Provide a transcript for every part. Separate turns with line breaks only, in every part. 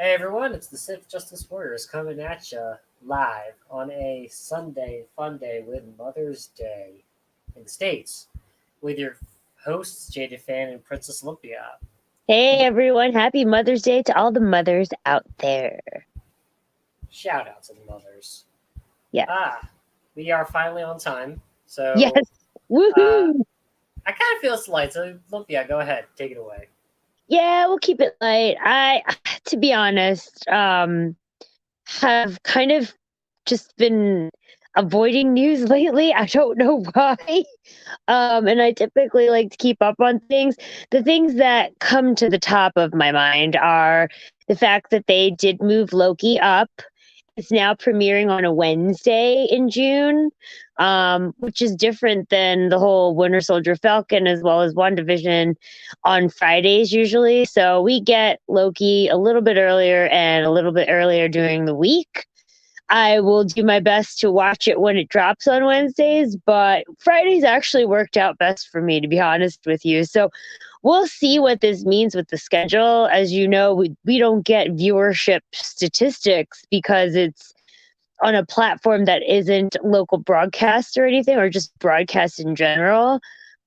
Hey everyone, it's the Sith Justice Warriors coming at you live on a Sunday fun day with Mother's Day in the States with your hosts Jaded Fan and Princess Olympia.
Hey everyone, happy Mother's Day to all the mothers out there.
Shout out to the mothers.
Yeah.
We are finally on time,
Yes.
so uh,
Woohoo.
I kind of feel slight. So Olympia, go ahead, take it away.
Yeah, we'll keep it light. To be honest, have kind of just been avoiding news lately. I don't know why. And I typically like to keep up on things. The things that come to the top of my mind are the fact that they did move Loki up. It's now premiering on a Wednesday in June, which is different than the whole Winter Soldier Falcon as well as WandaVision on Fridays usually. So we get Loki a little bit earlier and a little bit earlier during the week. I will do my best to watch it when it drops on Wednesdays, but Fridays actually worked out best for me, to be honest with you. So we'll see what this means with the schedule. As you know, we don't get viewership statistics because it's on a platform that isn't local broadcast or anything, or just broadcast in general.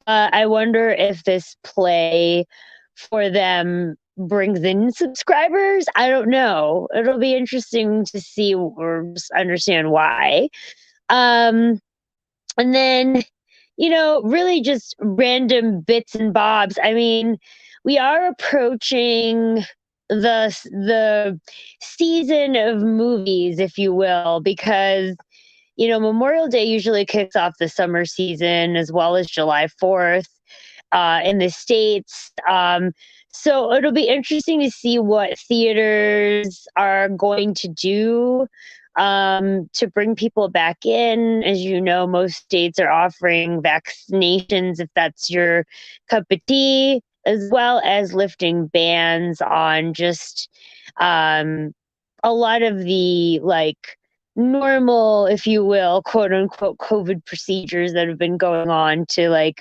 I wonder if this play for them brings in subscribers. I don't know. It'll be interesting to see or just understand why. Um, and then, really just random bits and bobs. I mean, we are approaching the season of movies, if you will, because Memorial Day usually kicks off the summer season as well as July 4th in the States. So it'll be interesting to see what theaters are going to do to bring people back in. As you know, most states are offering vaccinations if that's your cup of tea, as well as lifting bans on just a lot of the normal, if you will, quote unquote, COVID procedures that have been going on to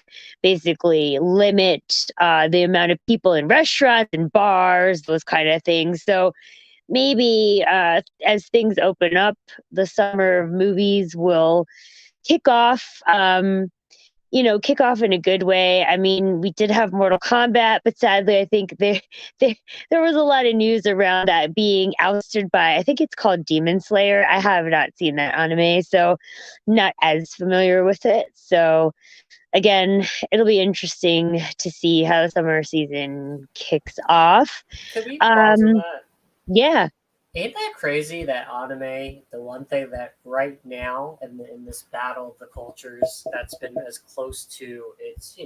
basically limit the amount of people in restaurants and bars, those kind of things. So maybe as things open up, the summer of movies will kick off. Kick off in a good way. I mean, we did have Mortal Kombat, but sadly, I think there was a lot of news around that being ousted by, I think it's called Demon Slayer. I have not seen that anime, so not as familiar with it. So again, it'll be interesting to see how the summer season kicks off.
Could we pause on that?
Yeah.
Ain't that crazy that anime, the one thing that right now in this battle of the cultures that's been as close to its,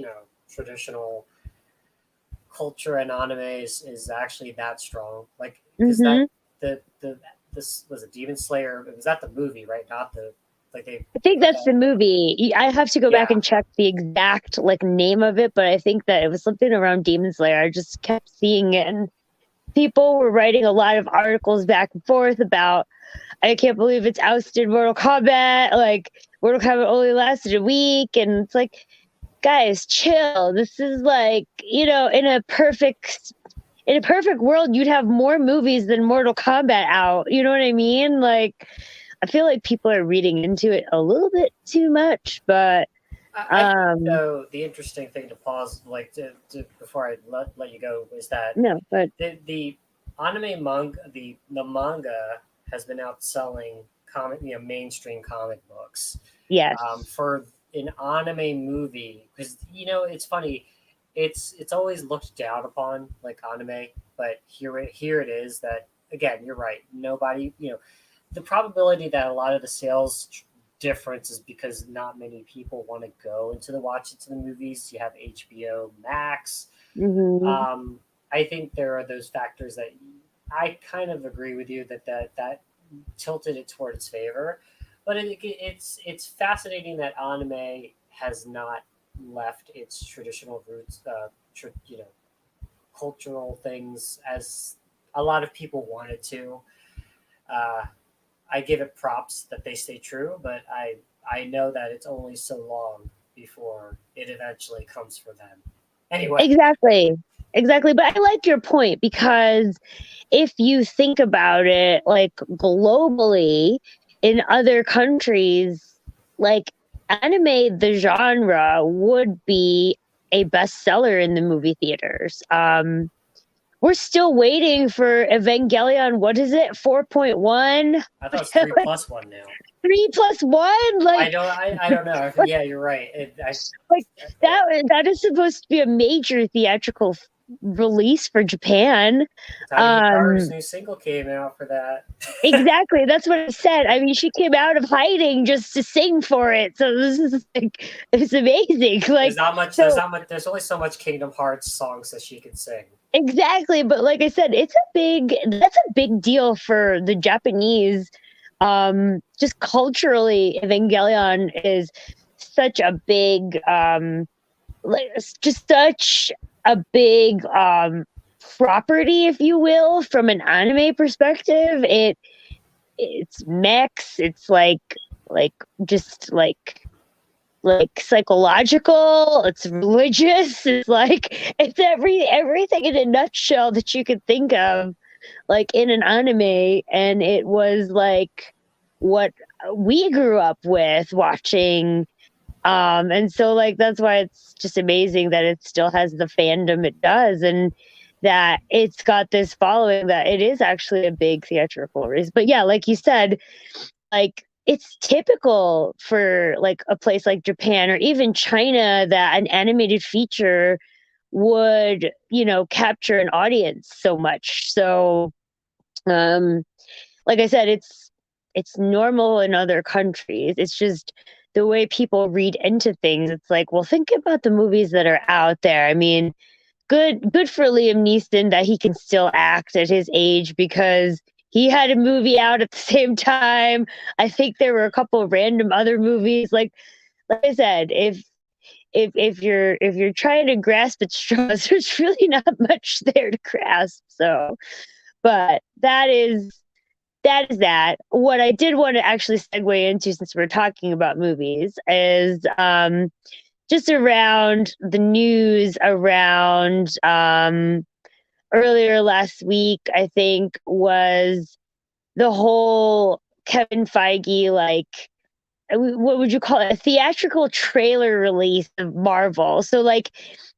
traditional culture and anime is actually that strong. Like, because
hmm
this was a Demon Slayer. It was at the movie, right? Not the, like they
I think
put
that's
that.
the movie. I have to go back
Yeah.
and check the exact name of it, but I think that it was something around Demon Slayer. I just kept seeing it, and people were writing a lot of articles back and forth about, I can't believe it's ousted Mortal Kombat. Mortal Kombat only lasted a week, and it's like, guys, chill. This is in a perfect world, you'd have more movies than Mortal Kombat out. You know what I mean? I feel like people are reading into it a little bit too much, but
I think
um
though the interesting thing to pause, to before I let you go, is that
no, but
the anime manga the manga has been outselling comic mainstream comic books
yes.
for an anime movie because it's funny, it's always looked down upon like anime, but here it is that again you're right, nobody, the probability that a lot of the sales difference is because not many people want to go into the watch into the movies. You have HBO Max.
hmm
um, I think there are those factors that I kind of agree with you that tilted it toward its favor. But it's fascinating that anime has not left its traditional roots, cultural things as a lot of people wanted to. Uh, I give it props that they stay true, but I know that it's only so long before it eventually comes for them. Anyway,
Exactly. exactly. But I like your point because if you think about it, like globally in other countries, like anime, the genre would be a bestseller in the movie theaters. We're still waiting for Evangelion. What is it? 4.1?
I thought it's 3+1 now.
3 plus 1?
I don't know. Yeah, you're right.
Like that is supposed to be a major theatrical release for Japan.
Tiny Hikaru's new single came out for that.
Exactly. That's what I said. I mean, she came out of hiding just to sing for it. So this is like it's amazing. Like
there's not much.
so,
There's not much. There's only so much Kingdom Hearts songs that she can sing.
exactly. But like I said, that's a big deal for the Japanese. Just culturally, Evangelion is such a big like just such a big property, if you will, from an anime perspective. It's mechs, it's like just like psychological, it's religious, it's like it's everything in a nutshell that you could think of like in an anime. And it was like what we grew up with watching. And so like that's why it's just amazing that it still has the fandom it does, and that it's got this following, that it is actually a big theatrical release. But yeah, like you said, like it's typical for like a place like Japan or even China that an animated feature would, capture an audience so much. So um like I said, it's normal in other countries. It's just the way people read into things. It's like, well, think about the movies that are out there. I mean, good for Liam Neeson that he can still act at his age, because he had a movie out at the same time. I think there were a couple of random other movies. Like I said, if you're trying to grasp at straws, there's really not much there to grasp. So, but that is that. What I did want to actually segue into, since we're talking about movies, is just around the news around earlier last week, I think, was the whole Kevin Feige, like, what would you call it? A theatrical trailer release of Marvel. So like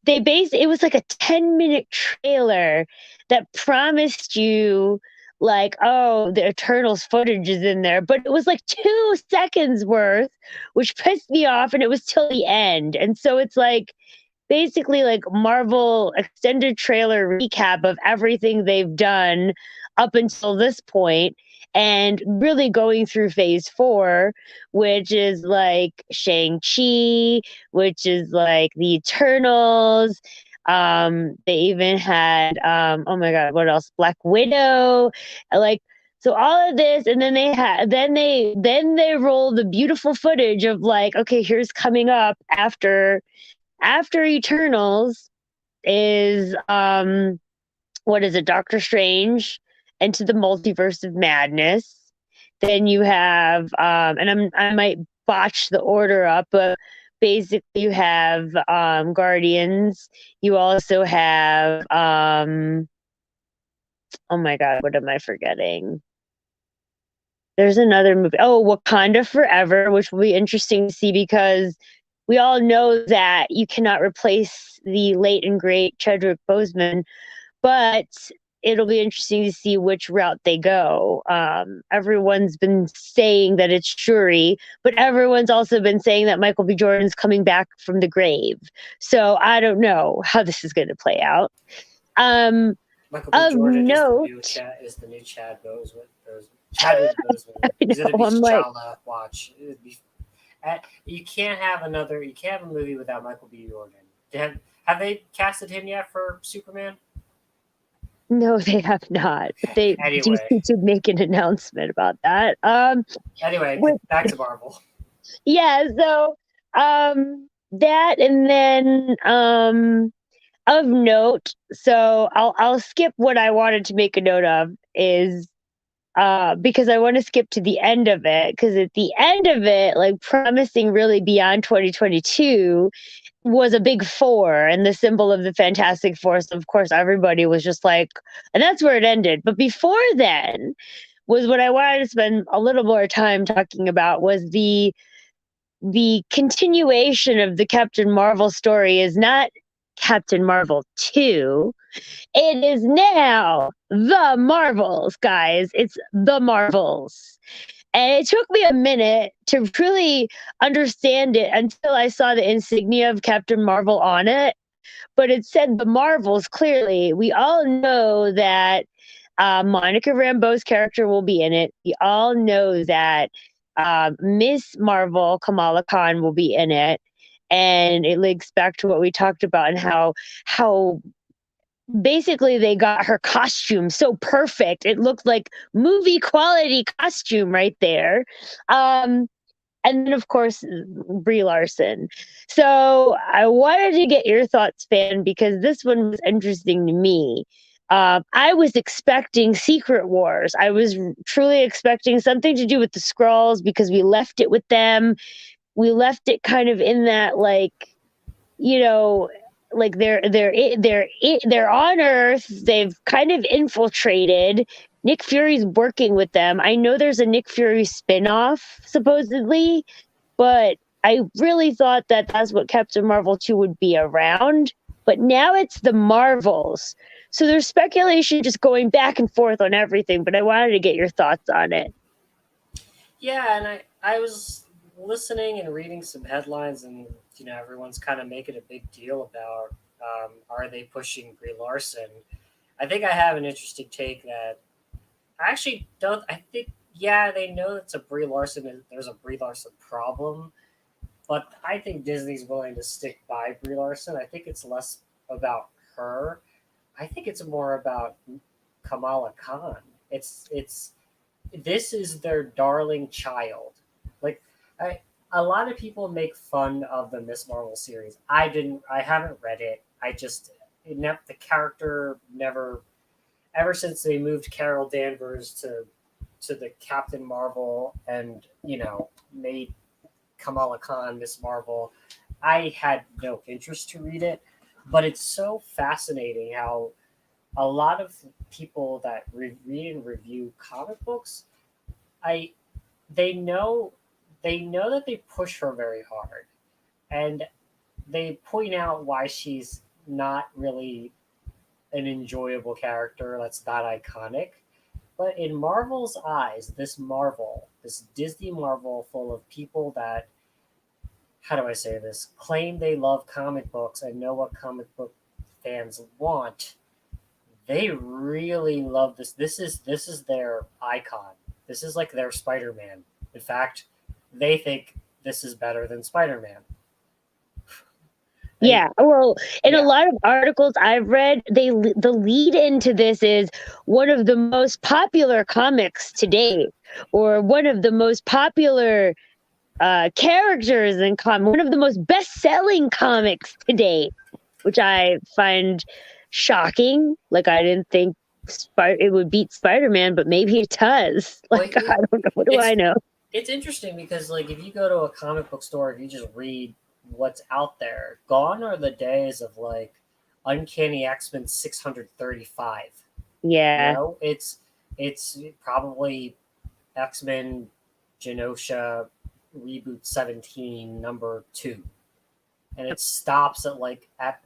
it was like a 10-minute trailer that promised you like, oh, the Eternals footage is in there, but it was like 2 seconds worth, which pissed me off, and it was till the end. And so it's like basically like Marvel extended trailer recap of everything they've done up until this point, and really going through phase 4, which is like Shang-Chi, which is like the Eternals. They even had oh my god, what else? Black Widow. Like, so all of this, and then they roll the beautiful footage of like, okay, here's coming up after Eternals is what is it? Doctor Strange, Into the Multiverse of Madness. Then you have and I might botch the order up, but basically you have Guardians. You also have oh my god, what am I forgetting? There's another movie. Oh, Wakanda Forever, which will be interesting to see, because we all know that you cannot replace the late and great Chadwick Boseman, but it'll be interesting to see which route they go. Everyone's been saying that it's Shuri, but everyone's also been saying that Michael B. Jordan's coming back from the grave. So I don't know how this is going to play out.
Michael B. Jordan
no,
is the new Chad Boseman. Chadwick Boseman. He's going to be T'Challa. Watch. You can't have a movie without Michael B. Jordan. Have they casted him yet for Superman?
No, they have not. They
anyway.
DC should make an announcement about that.
Anyway, back to Marvel.
Yeah, so that, and then of note, so I'll skip what I wanted to make a note of, is because I want to skip to the end of it, because at the end of it, like promising really beyond 2022, was a big four and the symbol of the Fantastic Four. So of course everybody was just like, and that's where it ended. But before then was what I wanted to spend a little more time talking about was the continuation of the Captain Marvel story is not Captain Marvel 2. It is now the Marvels, guys. It's the Marvels. And it took me a minute to really understand it until I saw the insignia of Captain Marvel on it. But it said the Marvels clearly. We all know that Monica Rambeau's character will be in it. We all know that Miss Marvel, Kamala Khan, will be in it. And it links back to what we talked about and how basically they got her costume so perfect. It looked like movie quality costume right there. Um, and then of course Brie Larson. So I wanted to get your thoughts, Fan, because this one was interesting to me. I was expecting Secret Wars. I was truly expecting something to do with the Skrulls because we left it with them. We left it kind of in that like, you know, like they're on Earth. They've kind of infiltrated. Nick Fury's working with them. I know there's a Nick Fury spin-off supposedly, but I really thought that that's what Captain Marvel 2 would be around. But now it's the Marvels. So there's speculation just going back and forth on everything, but I wanted to get your thoughts on it.
Yeah, and I was listening and reading some headlines, and everyone's kind of making a big deal about are they pushing Brie Larson? I think I have an interesting take that I actually don't. I think yeah, they know it's a Brie Larson. There's a Brie Larson problem, but I think Disney's willing to stick by Brie Larson. I think it's less about her. I think it's more about Kamala Khan. It's this is their darling child. Like I, a lot of people make fun of the Miss Marvel series. I didn't. I haven't read it. The character never. Ever since they moved Carol Danvers to the Captain Marvel and made Kamala Khan Miss Marvel, I had no interest to read it. But it's so fascinating how a lot of people that read and review comic books, I they know that they push her very hard, and they point out why she's not really an enjoyable character that's not iconic. But in Marvel's eyes, this Disney Marvel full of people that, how do I say this, claim they love comic books and know what comic book fans want, they really love this. This is their icon. This is like their Spider-Man. In fact, they think this is better than Spider-Man.
Yeah, well, in a
Yeah.
lot of articles I've read, the lead into this is one of the most popular comics to date, or one of the most popular characters in one of the most best-selling comics to date, which I find shocking. Like I didn't think it would beat Spider-Man, but maybe it does. Like
Well,
I don't know. What do
it's
I know?
it's interesting because like if you go to a comic book store, if you just read what's out there, gone are the days of like Uncanny X-Men 635.
Yeah.
It's probably X-Men Genosha reboot 17 number 2, and it stops at like at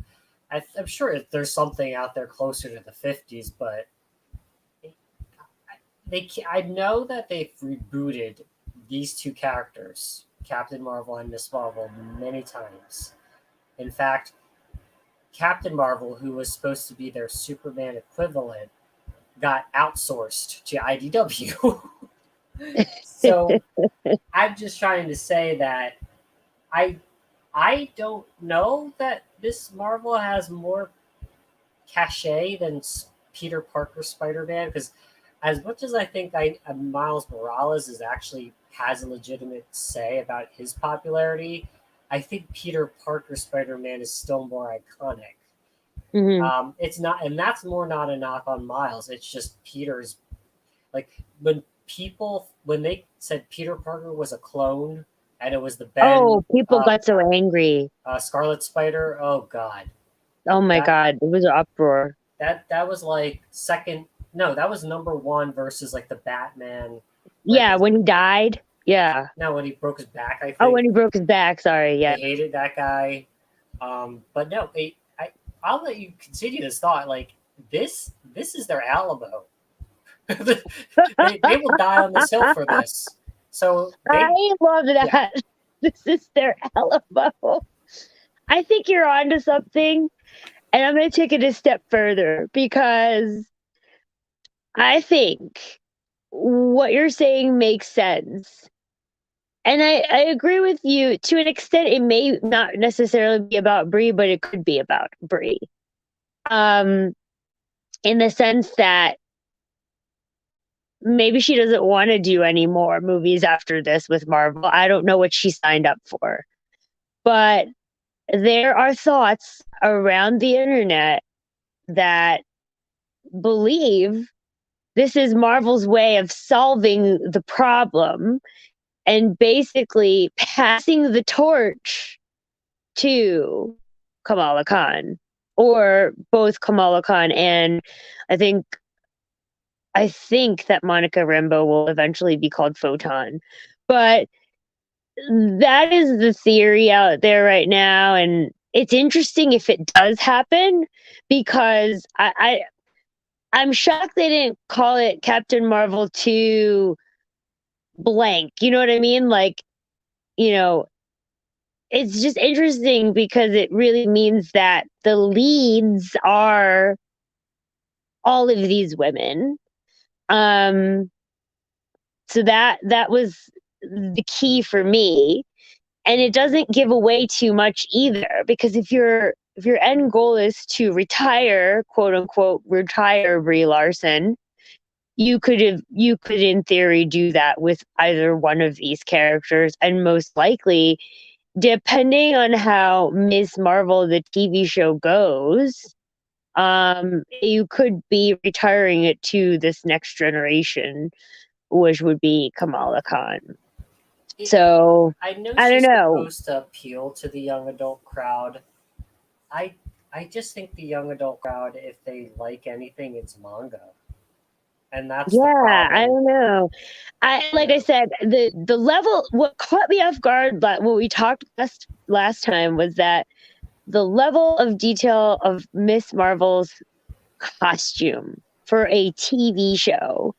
I'm sure there's something out there closer to the 50s, but I know that they've rebooted these two characters, Captain Marvel and Miss Marvel, many times. In fact, Captain Marvel, who was supposed to be their Superman equivalent, got outsourced to IDW. So I'm just trying to say that I I don't know that Miss Marvel has more cachet than Peter Parker Spider Man, because as much as I think Miles Morales is actually has a legitimate say about his popularity, I think Peter Parker Spider Man is still more iconic.
Hmm.
It's not, and that's more not a knock on Miles. It's just Peter's, like when they said Peter Parker was a clone and it was the
Oh,
Ben
people got so angry.
Scarlet Spider. Oh God,
Oh my
that
God, it was an uproar.
that was like second. No, that was number one versus like the Batman. Right?
Yeah, when he died. Yeah.
No, when he broke his back, I
Oh,
think
when he broke his back. Sorry. Yeah.
they hated that guy. But no, I'll let you continue this thought. Like this is their Alamo. They will die on this hill for this. So
I
they,
love
yeah,
that. This is their Alamo. I think you're onto something, and I'm going to take it a step further because I think what you're saying makes sense. And I agree with you to an extent. It may not necessarily be about Brie, but it could be about Brie. Um, in the sense that maybe she doesn't want to do any more movies after this with Marvel. I don't know what she signed up for. But there are thoughts around the internet that believe this is Marvel's way of solving the problem and basically passing the torch to Kamala Khan, or both Kamala Khan and I think I think that Monica Rambeau will eventually be called Photon. But that is the theory out there right now, and it's interesting if it does happen because I'm shocked they didn't call it Captain Marvel 2 blank. You know what I mean? Like, you know, it's just interesting because it really means that the leads are all of these women. Um, so that was the key for me. And it doesn't give away too much either, because if your end goal is to retire, quote unquote, retire Brie Larson, you could in theory do that with either one of these characters, and most likely, depending on how Ms. Marvel the TV show goes, you could be retiring it to this next generation, which would be Kamala Khan.
it,
So
I know
I don't
she's
know.
supposed to appeal to the young adult crowd. I I just think the young adult crowd, if they like anything, it's manga, and that's the
Yeah, I
problem.
don't know. I
You
like I
know,
said, the level what caught me off guard, but what we talked last time was that the level of detail of Miss Marvel's costume for a TV show.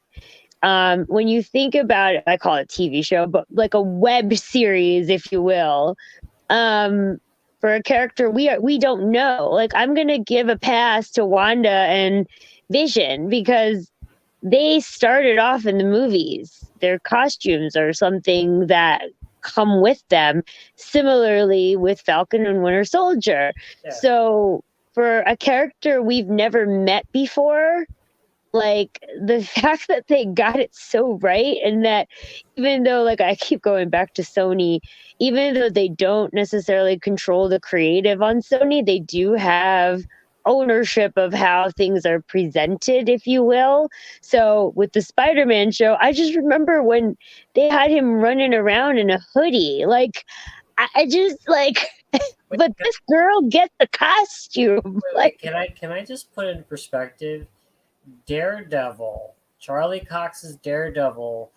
When you think about it, I call it TV show, but like a web series, if you will, um, for a character we don't know. Like I'm gonna give a pass to Wanda and Vision because they started off in the movies. Their costumes are something that come with them. Similarly with Falcon and Winter Soldier.
yeah.
So for a character we've never met before, like the fact that they got it so right, and that even though, like, I keep going back to Sony, even though they don't necessarily control the creative on Sony, they do have ownership of how things are presented, if you will. So with the Spider-Man show, I just remember when they had him running around in a hoodie, like I just like
Wait,
but this girl gets the costume. Like,
can I just put it in perspective? Daredevil, Charlie Cox's Daredevil,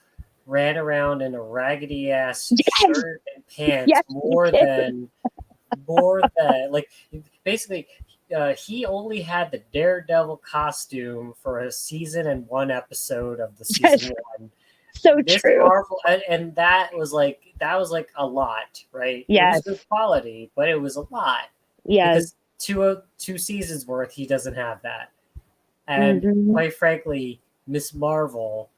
ran around in a raggedy ass
yes,
shirt and pants
yes, he did.
more than like basically he only had the Daredevil costume for a season and one episode of the
Yes,
season one.
so
This
true.
Marvel and that was like a lot, right? It was
Yes,
good quality, but it was a lot
yes.
because two seasons worth he doesn't have that. And
Mhm.
quite frankly, Miss Marvel,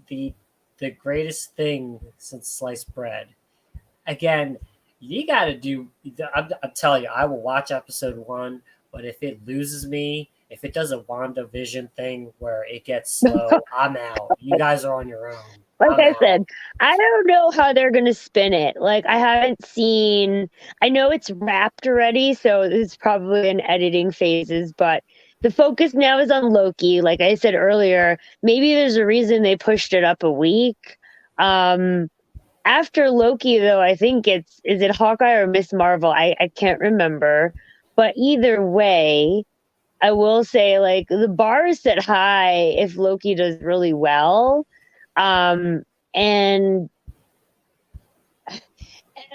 the the greatest thing since sliced bread. Again, you got to do. I'm telling you, I will watch episode one, but if it loses me, if it does a WandaVision thing where it gets slow, I'm out. You guys are on your own.
Like
I'm
I
out.
said, I don't know how they're gonna spin it. Like I haven't seen I know it's wrapped already, so it's probably in editing phases, but the focus now is on Loki. Like I said earlier, maybe there's a reason they pushed it up a week. Um after Loki, though, I think is it Hawkeye or Miss Marvel? I can't remember. But either way, I will say like the bar is set high if Loki does really well. And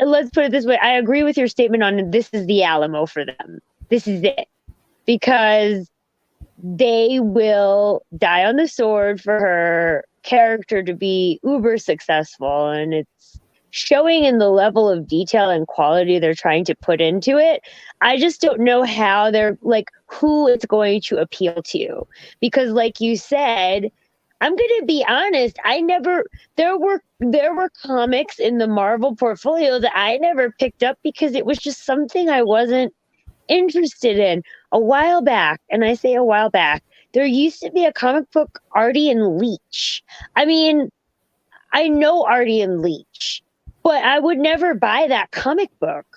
let's put it this way. I agree with your statement on this is the Alamo for them. This is it. Because they will die on the sword for her character to be uber successful, and it's showing in the level of detail and quality they're trying to put into it. I just don't know how they're like who it's going to appeal to, because like you said, I'm going to be honest, I never there were comics in the Marvel portfolio that I never picked up because it was just something I wasn't interested in. A while back, and I say a while back, there used to be a comic book, Artie and Leech. I mean, I know Artie and Leech, but I would never buy that comic book.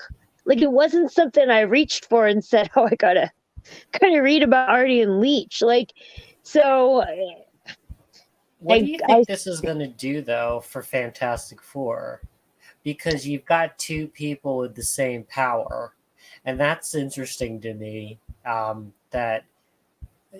Like it wasn't something I reached for and said, "Oh, I gotta read about Artie and Leech." Like, so
What do you think this is going to do, though, for Fantastic Four? Because you've got two people with the same power, and that's interesting to me. That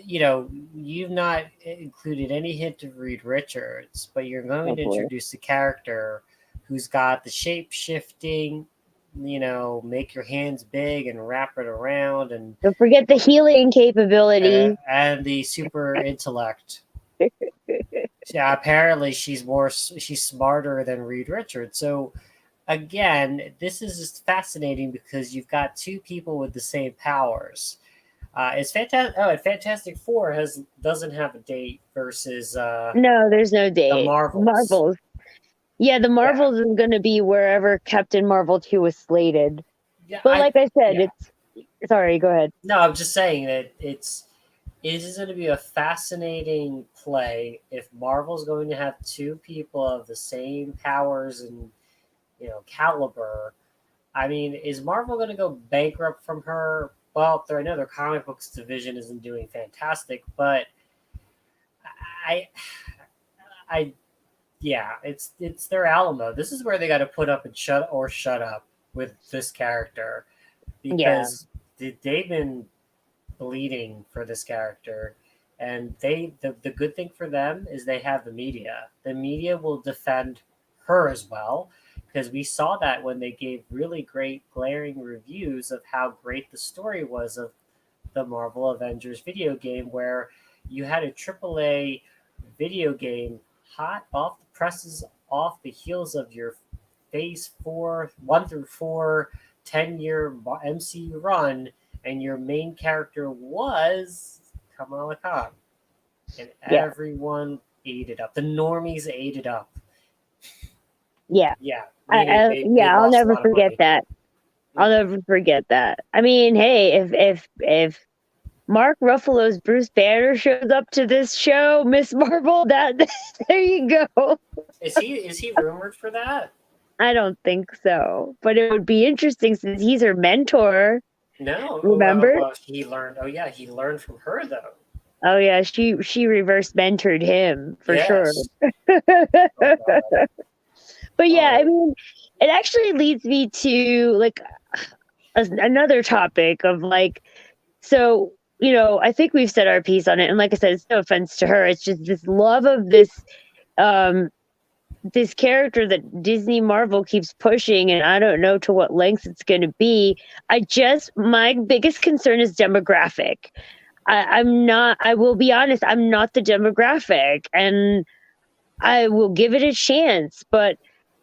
you've not included any hint of Reed Richards, but you're going to introduce a character who's got the shape shifting, make your hands big and wrap it around, and
don't forget the healing capability
and the super intellect. Yeah, apparently she's smarter than Reed Richards. So again, this is just fascinating because you've got two people with the same powers. It's fantastic. Oh, and Fantastic Four doesn't have a date versus
no, there's no date.
The Marvels.
Yeah, the Marvels is going to be wherever Captain Marvel 2 was slated. Yeah, but like I said, it's sorry. Go ahead.
No, I'm just saying that it is going to be a fascinating play if Marvel's going to have two people of the same powers and caliber. I mean, is Marvel going to go bankrupt from her? Well, I know their comic books division isn't doing fantastic, but it's their Alamo. This is where they got to put up and shut up with this character, because they've been bleeding for this character, and the good thing for them is they have the media. The media will defend her as well, because we saw that when they gave really great glaring reviews of how great the story was of the Marvel Avengers video game, where you had a AAA video game hot off the presses, off the heels of your Phase 4, 1 through 4, 10-year MCU run, and your main character was Kamala Khan. And everyone ate it up. The normies ate it up.
Yeah.
Yeah.
I'll never forget that. I'll never forget that. I mean, hey, if Mark Ruffalo's Bruce Banner shows up to this show, Miss Marvel, that there you go.
Is he rumored for that?
I don't think so, but it would be interesting since he's her mentor.
No,
remember?
He learned. Oh yeah, he learned from her though.
Oh yeah, she reverse mentored him for sure. But yeah, I mean, it actually leads me to like another topic of like, so I think we've said our piece on it, and like I said, it's no offense to her. It's just this love of this this character that Disney Marvel keeps pushing, and I don't know to what lengths it's going to be. My biggest concern is demographic. I will be honest, I'm not the demographic, and I will give it a chance, but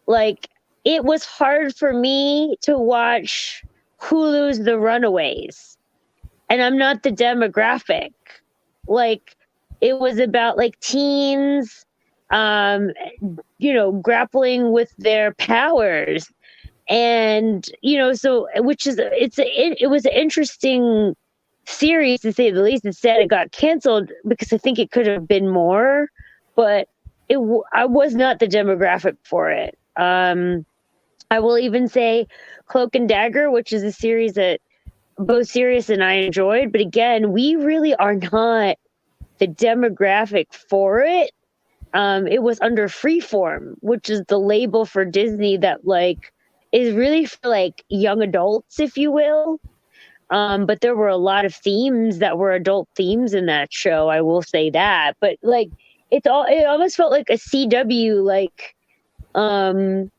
like it was hard for me to watch Hulu's The Runaways, and I'm not the demographic. Like it was about like teens, grappling with their powers, and so it was an interesting series to say the least. Instead, it got canceled because I think it could have been more, but I was not the demographic for it. I will even say Cloak and Dagger, which is a series that both Sirius and I enjoyed, but again, we really are not the demographic for it. it was under Freeform, which is the label for Disney that like is really for like young adults, if you will. But there were a lot of themes that were adult themes in that show. I will say that. But like, it almost felt like a CW, like, like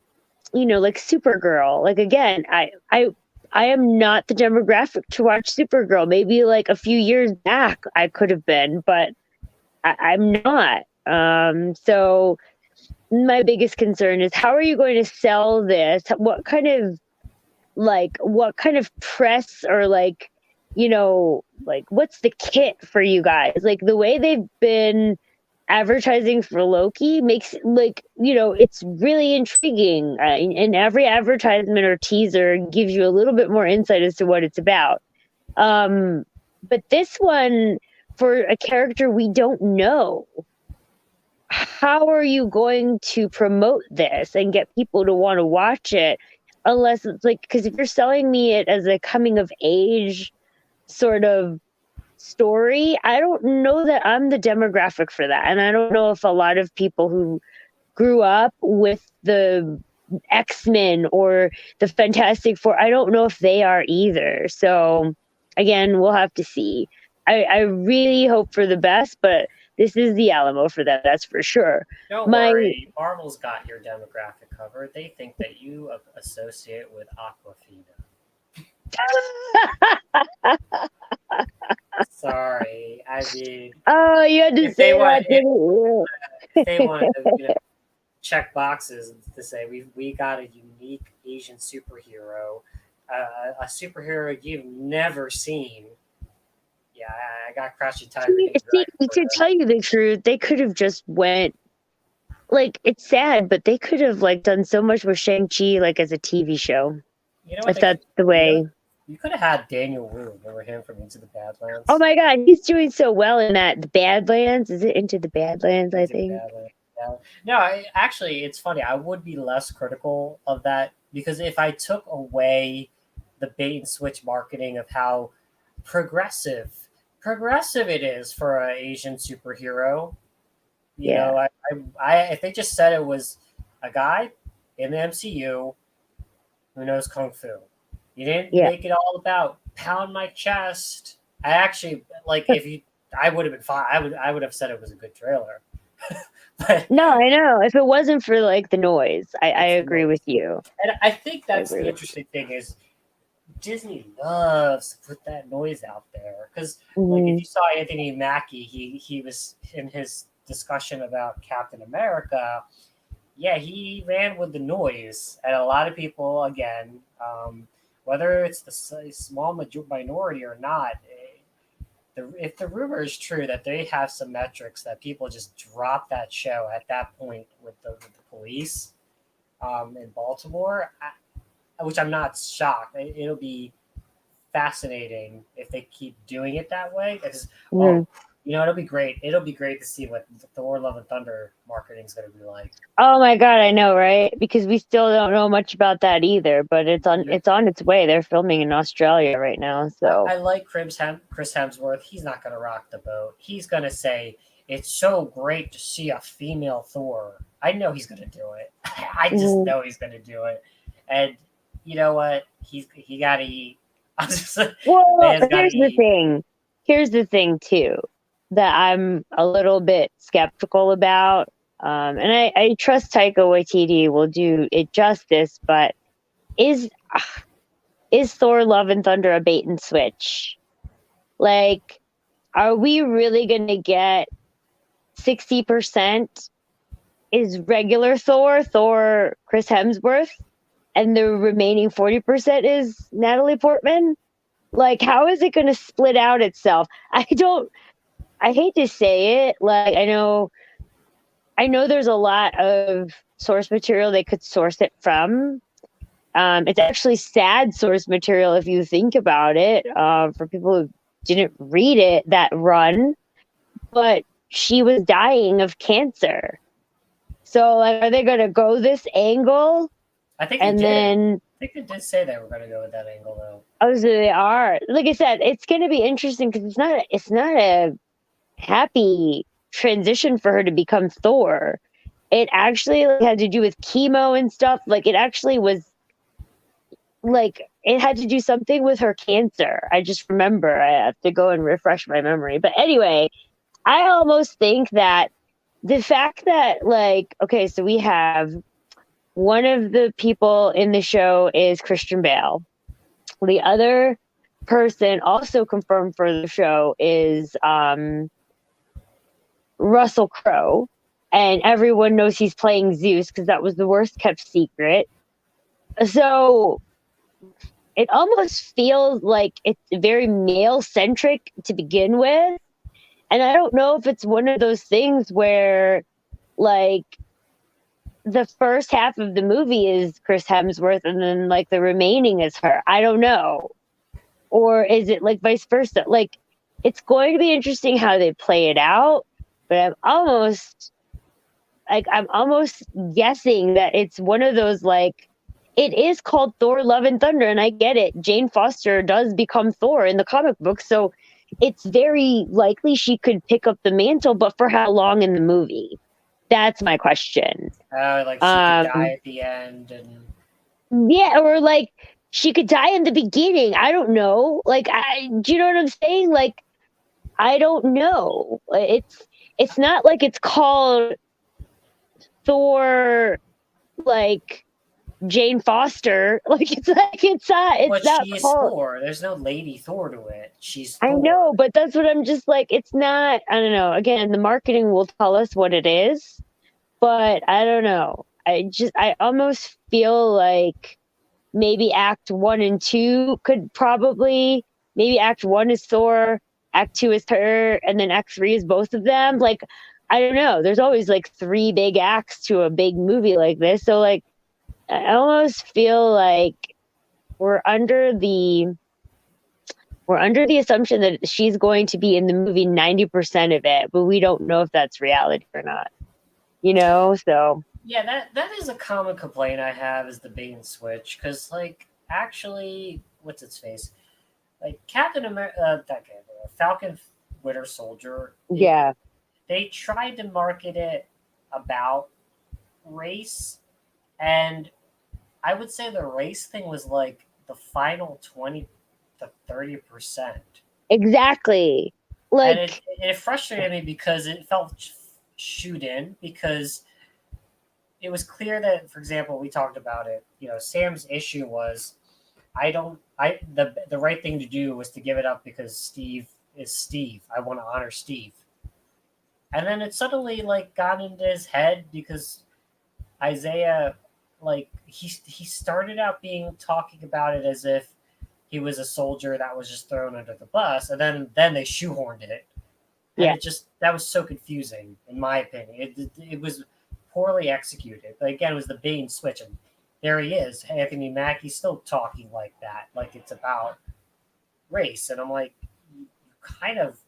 Supergirl. Like again, I am not the demographic to watch Supergirl. Maybe like a few years back I could have been, but I'm not. So my biggest concern is how are you going to sell this? What kind of press or like, like what's the kit for you guys? Like the way they've been advertising for Loki makes like, it's really intriguing. And every advertisement or teaser gives you a little bit more insight as to what it's about. But this one, for a character we don't know, how are you going to promote this and get people to want to watch it? Unless it's like, because if you're selling me it as a coming of age sort of story, I don't know that I'm the demographic for that. And I don't know if a lot of people who grew up with the X-Men or the Fantastic Four, I don't know if they are either. So again, we'll have to see. I really hope for the best, but this is the Alamo for them, that's for sure.
Don't worry, Marvel's got your demographic covered. They think that you associate with Aquafina. Sorry, I mean.
Oh, you had to say that.
If they wanted to, check boxes to say we got a unique Asian superhero, a superhero you've never seen. Yeah, I got Crouching Tiger.
See, to tell you the truth, they could have just went. Like, it's sad, but they could have like done so much with Shang-Chi, like as a TV show. If that's the way.
You could have had Daniel Wu. Remember him from Into the Badlands?
Oh my God, he's doing so well in that. The Badlands, is it Into the Badlands? I think.
Yeah. No, actually, it's funny. I would be less critical of that because if I took away the bait and switch marketing of how progressive it is for an Asian superhero. You know, if they just said it was a guy in the MCU who knows kung fu, you didn't make it all about pound my chest. I actually I would have been fine. I would have said it was a good trailer. But
no, I know. If it wasn't for like the noise, I agree with you.
And I think that's the interesting thing is Disney loves to put that noise out there because like if you saw Anthony Mackie, he was in his discussion about Captain America. Yeah, he ran with the noise, and a lot of people again, whether it's the small minority or not. If the rumor is true that they have some metrics that people just drop that show at that point with the police in Baltimore, which I'm not shocked. It'll be fascinating if they keep doing it that way. Because, it'll be great. It'll be great to see what the Thor: Love and Thunder marketing is going to be like.
Oh my God, I know, right? Because we still don't know much about that either. But it's on its way. They're filming in Australia right now. So
I like Chris Hemsworth. He's not going to rock the boat. He's going to say it's so great to see a female Thor. I know he's going to do it. I just know he's going to do it. And you know what? He got to eat.
Well, Here's the thing too that I'm a little bit skeptical about. And I trust Taika Waititi will do it justice, but is Thor: Love and Thunder a bait and switch? Like, are we really going to get 60% is regular Thor, Chris Hemsworth, and the remaining 40% is Natalie Portman? Like, how is it going to split out itself? I hate to say it. Like, I know there's a lot of source material they could source it from. It's actually sad source material if you think about it, for people who didn't read it, that run. But she was dying of cancer. So, like, are they going to go this angle?
I think
they
did say they were going to go with that angle, though.
Oh, so they are. Like I said, it's going to be interesting because it's not a happy transition for her to become Thor. It actually like, had to do with chemo and stuff. Like it actually was like it had to do something with her cancer. I just remember. I have to go and refresh my memory. But anyway, I almost think that the fact that like okay, so we have one of the people in the show is Christian Bale. The other person also confirmed for the show is Russell Crowe, and everyone knows he's playing Zeus because that was the worst kept secret. So it almost feels like it's very male centric to begin with. And I don't know if it's one of those things where, like, the first half of the movie is Chris Hemsworth and then, like, the remaining is her. I don't know. Or is it, like, vice versa? Like, it's going to be interesting how they play it out, but I'm almost guessing that it's one of those, like, it is called Thor Love and Thunder, and I get it. Jane Foster does become Thor in the comic book, so it's very likely she could pick up the mantle, but for how long in the movie? That's my question.
Like she could die at the end, and
Yeah, or like she could die in the beginning. I don't know. Like, do you know what I'm saying? Like, I don't know. It's not like it's called Thor, like Jane Foster. Like it's
but
not
she's
called.
Thor. There's no Lady Thor to it. She's
I
Thor.
know, but that's what I'm just like. It's not. I don't know. Again, the marketing will tell us what it is, but I don't know. I almost feel like maybe Act 1 and 2 could probably maybe Act 1 is Thor, Act 2 is her, and then Act 3 is both of them. Like I don't know. There's always like 3 big acts to a big movie like this, so like I almost feel like we're under the we're under the assumption that she's going to be in the movie 90% of it, but we don't know if that's reality or not. You know, so
Yeah, that is a common complaint I have is the bait and switch because like actually, what's its face? Like Captain America, Falcon Winter Soldier.
yeah,
They tried to market it about race, and I would say the race thing was like the final 20 to 30%.
exactly.
And
Like,
it frustrated me because it felt shoot in because it was clear that, for example, we talked about it. You know, Sam's issue was I don't I the right thing to do was to give it up because Steve is Steve. I want to honor Steve. And then it suddenly like got into his head because Isaiah like he started out being talking about it as if he was a soldier that was just thrown under the bus, and then they shoehorned it, and
yeah,
it just that was so confusing in my opinion. It was poorly executed, but again, it was the bait and switch, and there he is, Anthony Mackie's still talking like that, like it's about race, and I'm like, you kind of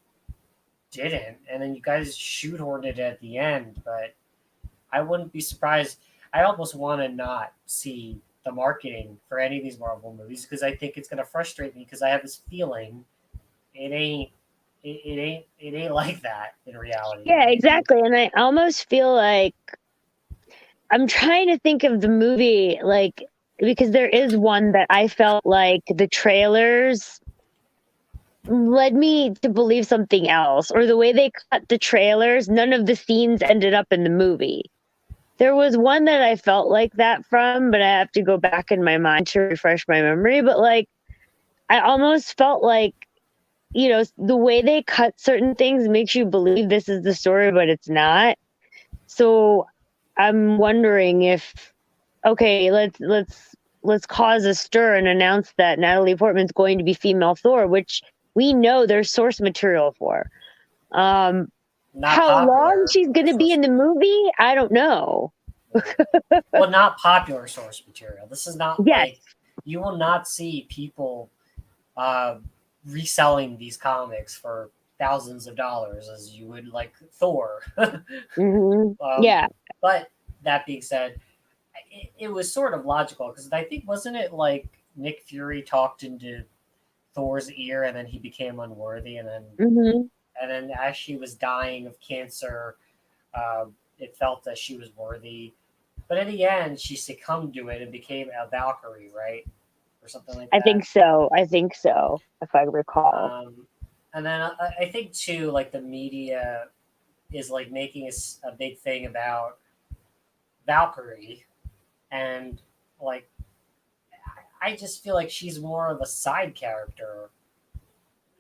didn't, and then you guys shoehorned it at the end, but I wouldn't be surprised. I almost want to not see the marketing for any of these Marvel movies because I think it's going to frustrate me because I have this feeling it ain't it ain't like that in reality.
yeah, exactly. And I almost feel like I'm trying to think of the movie, like, because there is one that I felt like the trailers led me to believe something else, or the way they cut the trailers, none of the scenes ended up in the movie. There was one that I felt like that from, but I have to go back in my mind to refresh my memory. But like, I almost felt like, you know, the way they cut certain things makes you believe this is the story, but it's not. So I'm wondering if, okay, let's cause a stir and announce that Natalie Portman's going to be female Thor, which we know there's source material for.
Not
How long
popular
she's going to be
source.
in the movie, I don't know.
Well, not popular source material. This is not
Yes.
like you will not see people uh, reselling these comics for thousands of dollars as you would like Thor.
Yeah.
But that being said, it was sort of logical because I think wasn't it like Nick Fury talked into Thor's ear and then he became unworthy and then
hmm
and then as she was dying of cancer, it felt that she was worthy. But in the end, she succumbed to it and became a Valkyrie, right, or something like
I
that.
think so. I think so, if I recall.
And then I think too, like the media is like making a big thing about Valkyrie, and like I just feel like she's more of a side character.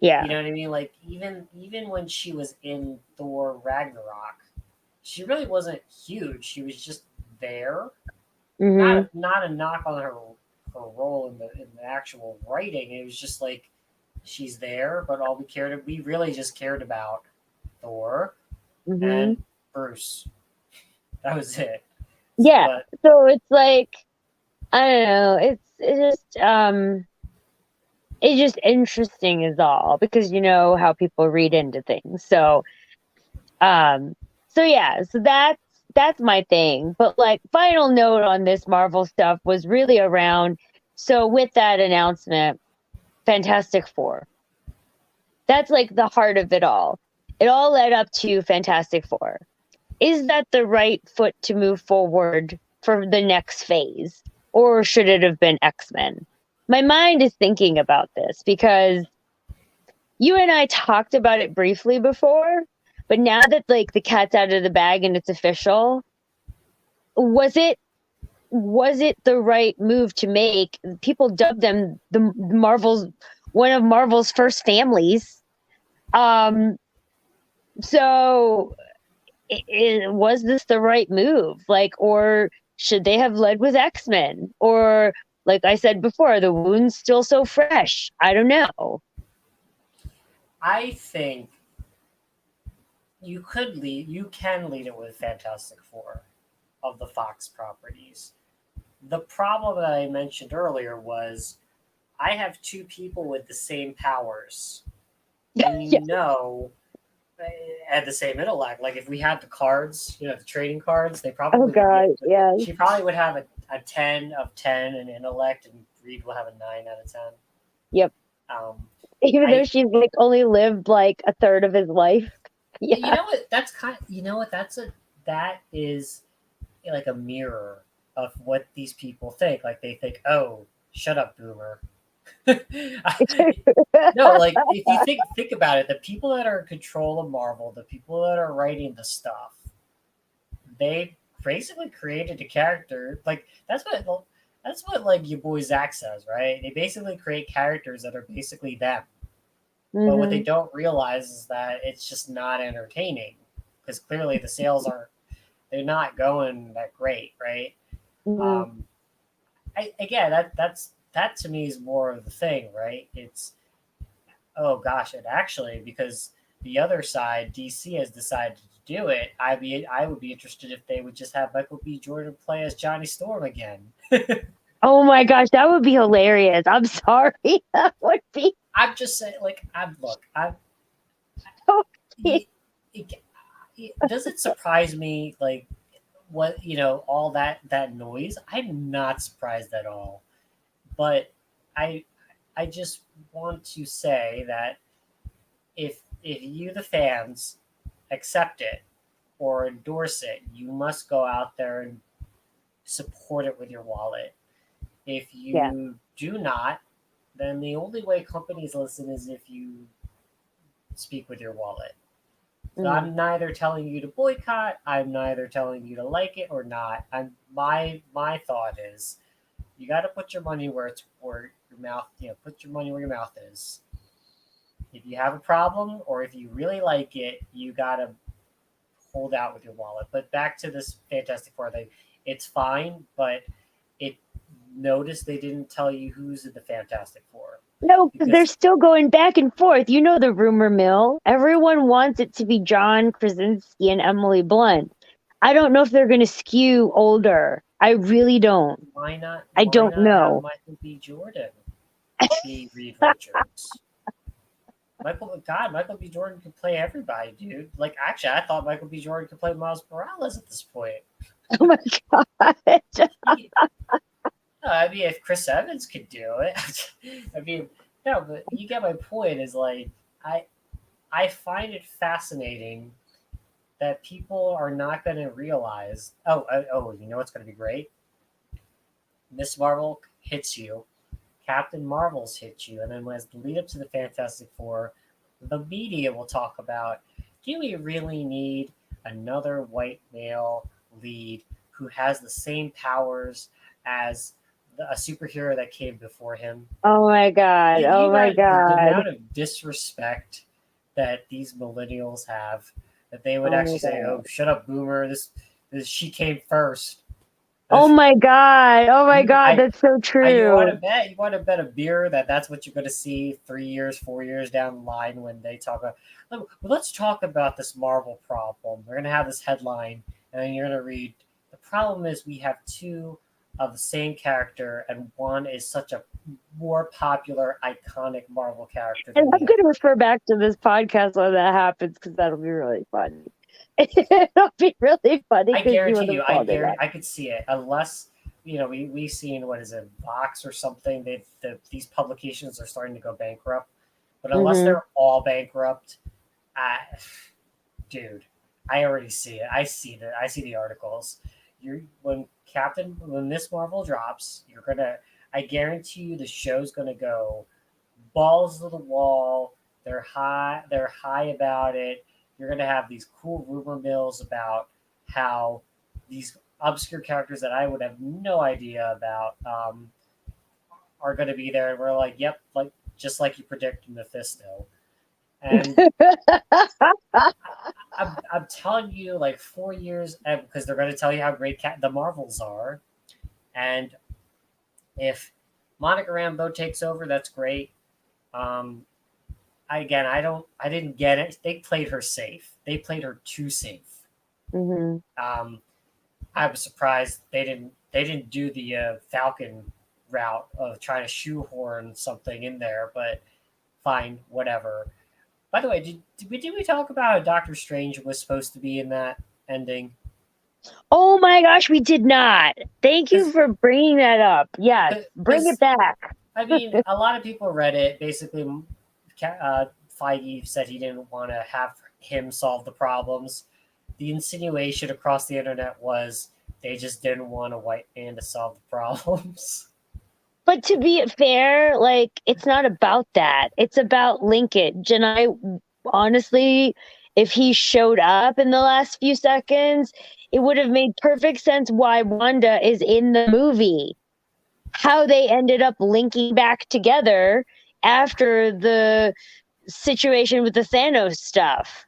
Yeah.
You know what I mean? Like even when she was in Thor Ragnarok, she really wasn't huge. She was just there.
Hmm.
Not a knock on her role in the actual writing. It was just like she's there, but we really just cared about Thor
Hmm.
and Bruce. That was it.
Yeah.
But
So it's like, I don't know. It's just interesting is all, because you know how people read into things. Um, so yeah, so that's my thing. But like, final note on this Marvel stuff was really around, so with that announcement, Fantastic Four. That's like the heart of it all. It all led up to Fantastic Four. Is that the right foot to move forward for the next phase? Or should it have been X-Men? My mind is thinking about this because you and I talked about it briefly before, but now that like the cat's out of the bag and it's official, was it the right move to make? People dubbed them the Marvel's one of Marvel's first families. Um, so was this the right move? Like, or should they have led with X-Men? Or like I said before, the wound's still so fresh. I don't know.
I think you can lead it with Fantastic Four of the Fox properties. The problem that I mentioned earlier was I have two people with the same powers, and
Yeah.
at the same intellect. Like if we had the cards, the trading cards, they
Oh
probably would
God.
get.
Yeah.
She probably would have a 10 of 10 in intellect, and Reed will have a 9 out of 10.
Yep.
Um,
Even though
I
she's like only lived like a third of his life.
you
Yeah.
know what? That's kind. You know what? That is like a mirror of what these people think. Like they think, oh, shut up, boomer. No, like if you think about it, the people that are in control of Marvel, the people that are writing the stuff, they basically created a character. Like that's what like your boy Zach says, right? They basically create characters that are basically them. But what they
Hmm.
don't realize is that it's just not entertaining because clearly the sales aren't they're not going that great, right?
Hmm.
Um, again that to me is more of the thing, right? It's oh gosh, and actually because the other side, DC has decided to do it. I would be interested if they would just have Michael B. Jordan play as Johnny Storm again.
Oh my gosh, that would be hilarious. I'm sorry. That would be
I'm just saying, like I'm look, I'm
so
it, it, does it surprise me like what all that noise? I'm not surprised at all, but I I just want to say that if you the fans accept it or endorse it, you must go out there and support it with your wallet. If
yeah.
you do not, then the only way companies listen is if you speak with your wallet. So
Mm.
I'm neither telling you to boycott, I'm neither telling you to like it or not. My thought is you got to put your money where your mouth, put your money where your mouth is. If you have a problem or if you really like it, you got to hold out with your wallet. But back to this Fantastic Four thing, it's fine, but it notice they didn't tell you who's in the Fantastic Four
No, because they're
because
still going back and forth. You know the rumor mill. Everyone wants it to be John Krasinski and Emily Blunt. I don't know if they're going to skew older. I really don't.
why not?
I
Why
don't
not have
know.
Michael B. Jordan be Reed Richards? Michael B. Jordan could play everybody, dude. Like, actually, I thought Michael B. Jordan could play Miles Morales at this point.
Oh my god.
He, no, I mean, if Chris Evans could do it, I mean, no, but you get my point. Is like, I I find it fascinating that people are not going to realize. Oh, you know what's going to be great? Miss Marvel hits you, Captain Marvel's hit you, and then as the lead up to the Fantastic Four, the media will talk about, do we really need another white male lead who has the same powers as a superhero that came before him?
Oh my god. Oh my
The
god.
amount of disrespect that these millennials have, that they would
Oh my
actually say,
god.
"Oh, shut up, Boomer! This she came first."
Oh my god. Oh my god.
I
That's so
you want to
true.
bet? You want to bet a beer that that's what you're going to see 3 years, 4 years down the line when they talk about. Well, let's talk about this Marvel problem. We're going to have this headline, and then you're going to read. The problem is we have two of the same character, and one is such a more popular, iconic Marvel character
And
than
I'm
the
going to
other.
refer back to this podcast when that happens because that'll be really funny. It'll be really funny
I
because you
guarantee
would
you,
have called it that.
I could see it unless we've seen what is it, Vox or something. These publications are starting to go bankrupt, but unless
Hmm.
they're all bankrupt, I, dude, I already see it. I see the articles. You when Miss Marvel drops, you're gonna. I guarantee you, the show's gonna go balls to the wall. They're high. They're high about it. You're gonna have these cool rumor mills about how these obscure characters that I would have no idea about are going to be there, and we're like, yep, like just like you predicted, Mephisto. And I'm telling you, like 4 years, because they're going to tell you how great the Marvels are, and if Monica Rambeau takes over, that's great. Um, I didn't get it. They played her safe. They played her too safe.
Hmm.
Um, I was surprised they didn't do the Falcon route of trying to shoehorn something in there, but fine, whatever. By the way, did we talk about how Doctor Strange was supposed to be in that ending?
Oh my gosh, we did not. Thank you
Because
for bringing that up. Yes, bring it back.
I mean, a lot of people read it. Basically, Feige said he didn't want to have him solve the problems. The insinuation across the internet was they just didn't want a white man to solve the problems.
But to be fair, like it's not about that. It's about linkage. And I honestly, if he showed up in the last few seconds, it would have made perfect sense why Wanda is in the movie. How they ended up linking back together after the situation with the Thanos stuff.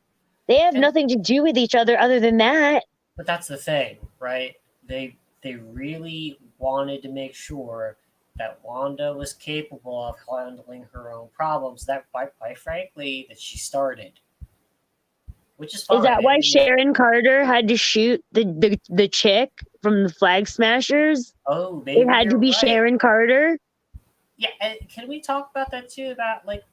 They have
And
nothing to do with each other other than that.
but that's the thing, right? They really wanted to make sure that Wanda was capable of handling her own problems. That, quite frankly, that she started, which is
Is
fine.
that why Sharon Carter had to shoot the chick from the Flag Smashers?
Oh,
It
maybe
had to
you're
be
right.
Sharon Carter.
Yeah, and can we talk about that too? About like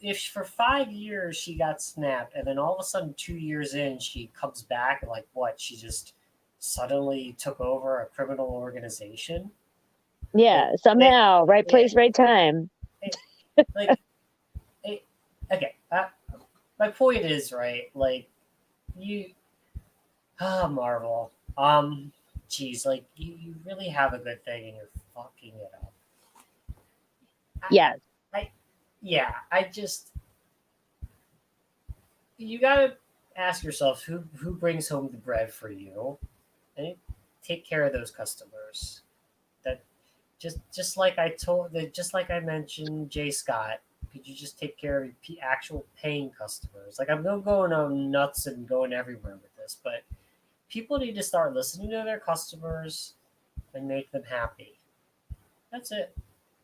if for 5 years she got snapped, and then all of a sudden 2 years in she comes back, and like what? She just suddenly took over a criminal organization. It,
Yeah,
it,
somehow, right
it,
place, right time.
it like it, okay. My point is right. Like you, Marvel. Geez, like you really have a good thing, and you're fucking it up.
Yes.
I yeah. I just you gotta ask yourself who brings home the bread for you, and take care of those customers. That just like just like I mentioned, Jay Scott. Could you just take care of your actual paying customers? Like I'm going on nuts and going everywhere with this, but people need to start listening to their customers and make them happy. That's it.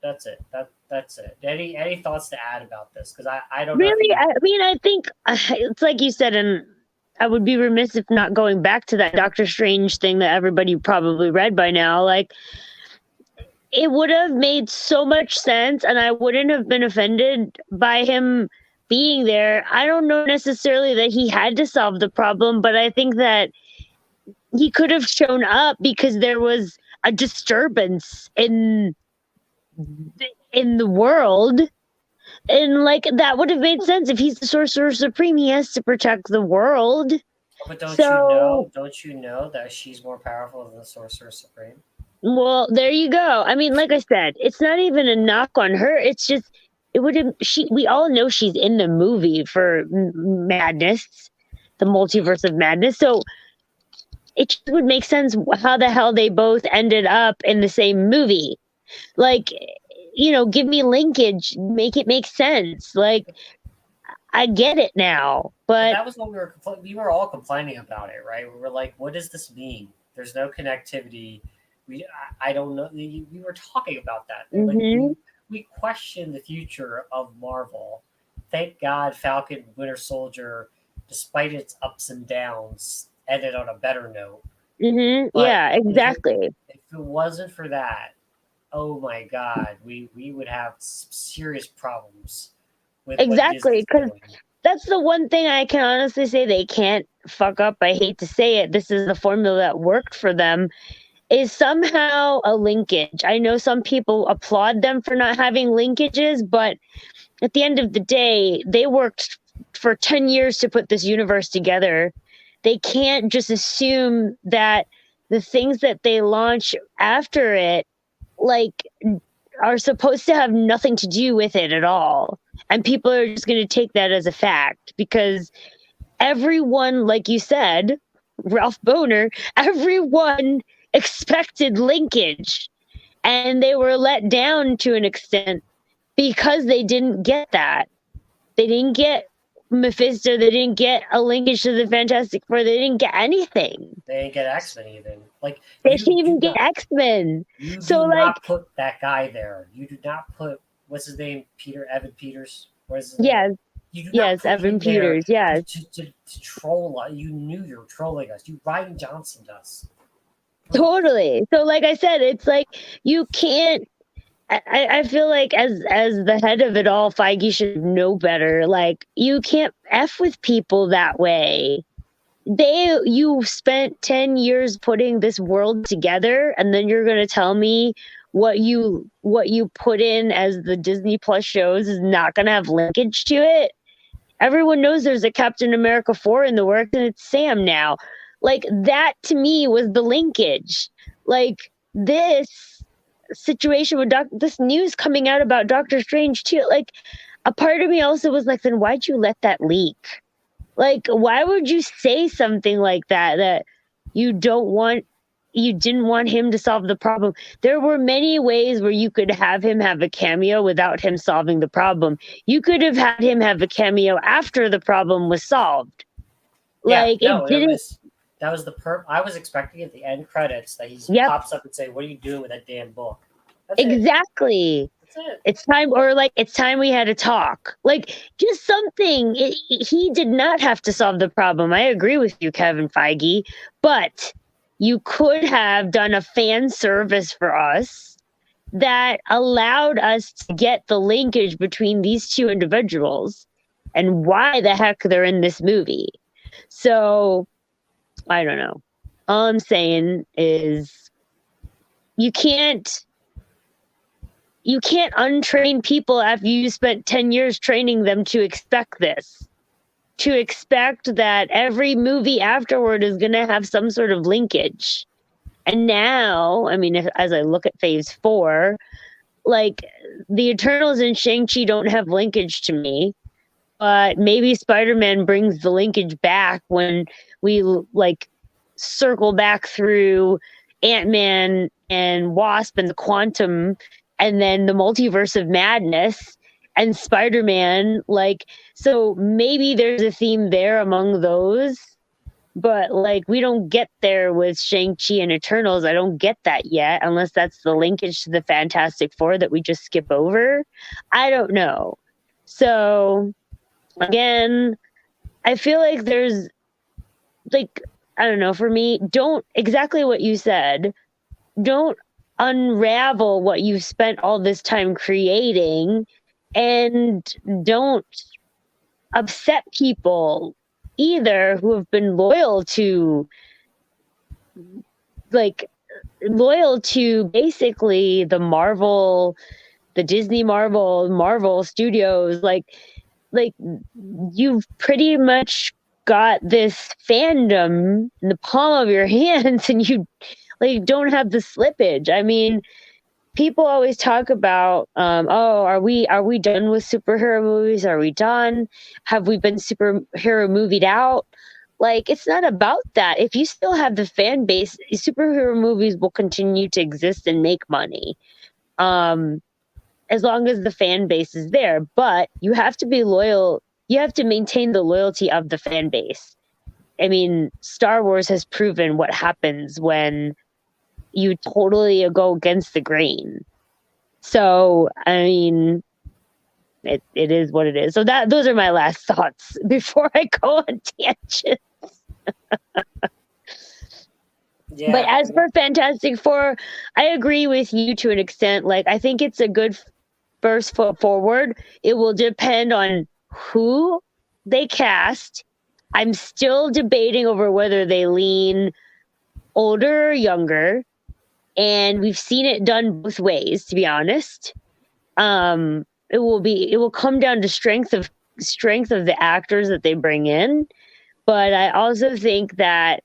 That's it. That's it. Any thoughts to add about this? Because I don't know if
Really,
you.
I mean, I think it's like you said, and I would be remiss if not going back to that Doctor Strange thing that everybody probably read by now. Like, it would have made so much sense, and I wouldn't have been offended by him being there. I don't know necessarily that he had to solve the problem, but I think that he could have shown up because there was a disturbance in the world And like that would have made sense if he's the Sorcerer Supreme. He has to protect the world.
But
So,
don't you know that she's more powerful than the Sorcerer Supreme?
well, there you go. I mean, like I said, it's not even a knock on her. It's just it would have. We all know she's in the movie for Madness, the Multiverse of Madness. So it just would make sense how the hell they both ended up in the same movie. Like, give me linkage, make it make sense. Like, I get it now,
But
but
that was what we were all complaining about it, right? We were like, "What does this mean? There's no connectivity." I don't know. We were talking about that. Like
mhm,
we questioned the future of Marvel. Thank God, Falcon Winter Soldier, despite its ups and downs, ended on a better note. But
yeah, exactly.
if it wasn't for that, oh my God, we would have serious problems with what
Exactly,
Disney's
because
doing.
that's the one thing I can honestly say they can't fuck up. I hate to say it. This is the formula that worked for them is somehow a linkage. I know some people applaud them for not having linkages, but at the end of the day, they worked for 10 years to put this universe together. They can't just assume that the things that they launch after it, like, are supposed to have nothing to do with it at all. And people are just going to take that as a fact because everyone, like you said, Ralph Boner, everyone expected linkage and they were let down to an extent because they didn't get that. They didn't get Mephisto, they didn't get a linkage to the Fantastic Four, they didn't get anything.
They didn't get X-Men even. Like
They didn't even get X-Men.
you
So
do
like,
not put that guy there. You do not put what's his name, Evan Peters. What is his name?
yes,
You do not
yes,
put
Evan
him there
Peters, yes.
to troll. You knew you were trolling us. You Ryan Johnson does.
Totally. So like I said, it's like you can't I feel like as the head of it all, Feige should know better. Like you can't F with people that way. You spent 10 years putting this world together and then you're gonna tell me what you put in as the Disney Plus shows is not gonna have linkage to it. Everyone knows there's a Captain America 4 in the works and it's Sam now. Like that to me was the linkage. Like this situation with this news coming out about Doctor Strange too. Like a part of me also was like, then why'd you let that leak? Like, why would you say something like that you don't want you didn't want him to solve the problem? There were many ways where you could have him have a cameo without him solving the problem. You could have had him have a cameo after the problem was solved.
Yeah,
Like it
no, it
didn't.
was that was the I was expecting at the end credits that he
Yep,
pops up and say, "What are you doing with that damn book?" That's it.
exactly.
That's it.
It's time, or like it's time we had a talk. Like just something. He did not have to solve the problem. I agree with you, Kevin Feige, but you could have done a fan service for us that allowed us to get the linkage between these two individuals and why the heck they're in this movie. So I don't know. All I'm saying is you can't untrain people after you spent 10 years training them to expect this, to expect that every movie afterward is going to have some sort of linkage. And now, I mean, as I look at phase 4, like the Eternals and Shang-Chi don't have linkage to me, but maybe Spider-Man brings the linkage back when we like circle back through Ant-Man and Wasp and the Quantum and then the Multiverse of Madness and Spider-Man. Like, so maybe there's a theme there among those, but like we don't get there with Shang-Chi and Eternals. I don't get that yet, unless that's the linkage to the Fantastic Four that we just skip over. I don't know. So again, I feel like there's like, I don't know, for me, don't exactly what you said. Don't unravel what you've spent all this time creating and don't upset people either who have been like loyal to basically the Marvel the Disney Marvel Studios, like you've pretty much got this fandom in the palm of your hands, and you like don't have the slippage. I mean, people always talk about, oh, are we done with superhero movies? Are we done? Have we been superhero movied out? Like, it's not about that. If you still have the fan base, superhero movies will continue to exist and make money. As long as the fan base is there, but you have to be loyal. You have to maintain the loyalty of the fan base. I mean, Star Wars has proven what happens when you totally go against the grain. So, I mean, it is what it is. So those are my last thoughts before I go on tangent.
Yeah.
But as for Fantastic Four, I agree with you to an extent. Like, I think it's a good first foot forward. It will depend on who they cast. I'm still debating over whether they lean older or younger. And we've seen it done both ways, to be honest. It will come down to strength of the actors that they bring in. But I also think that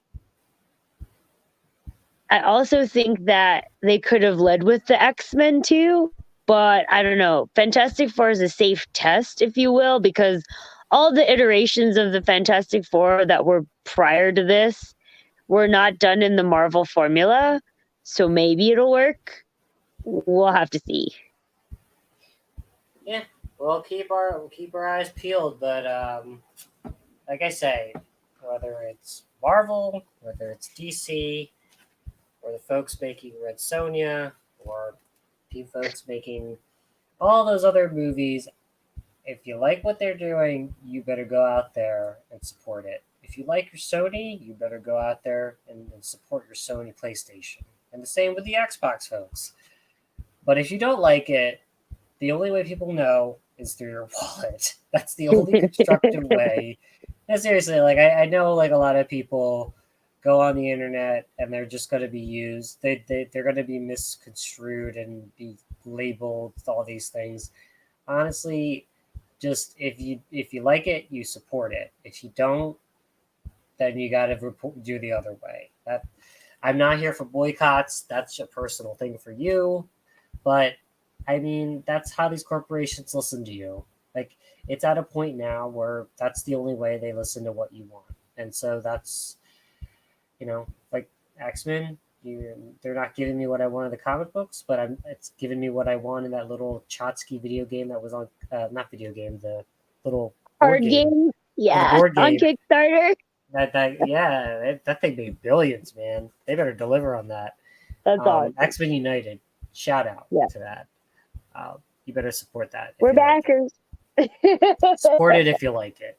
they could have led with the X-Men too. But I don't know. Fantastic Four is a safe test, if you will, because all the iterations of the Fantastic Four that were prior to this were not done in the Marvel formula. So maybe it'll work. We'll have to see.
Yeah, we'll keep our eyes peeled. But like I say, whether it's Marvel, whether it's DC, or the folks making Red Sonja, or the folks making all those other movies, if you like what they're doing, you better go out there and support it. If you like your Sony, you better go out there and support your Sony PlayStation. And the same with the Xbox folks. But if you don't like it, the only way people know is through your wallet. That's the only constructive way. And seriously, like I know like a lot of people go on the internet and they're just going to be used. They're going to be misconstrued and be labeled all these things. Honestly, just if you like it, you support it. If you don't, then you got to do the other way. I'm not here for boycotts. That's a personal thing for you. But I mean, that's how these corporations listen to you. Like, it's at a point now where that's the only way they listen to what you want. And so that's, like X-Men, they're not giving me what I want in the comic books, but it's giving me what I want in that little Chotsky video game that was on, not video game, the little
board game. Yeah,
board game.
On Kickstarter.
That thing made billions, man. They better deliver on that.
That's awesome.
X-Men United, shout out to that. You better support that.
We're backers.
Support it if you like it.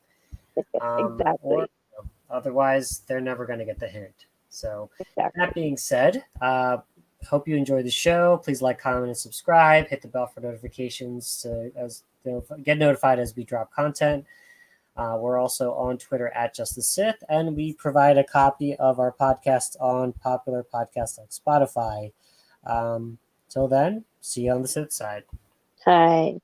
Exactly.
Or, otherwise, they're never going to get the hint. So, That being said, hope you enjoyed the show. Please like, comment, and subscribe. Hit the bell for notifications to get notified as we drop content. We're also on Twitter at Just the Sith, and we provide a copy of our podcast on popular podcasts like Spotify. Till then, see you on the Sith side.
Hi.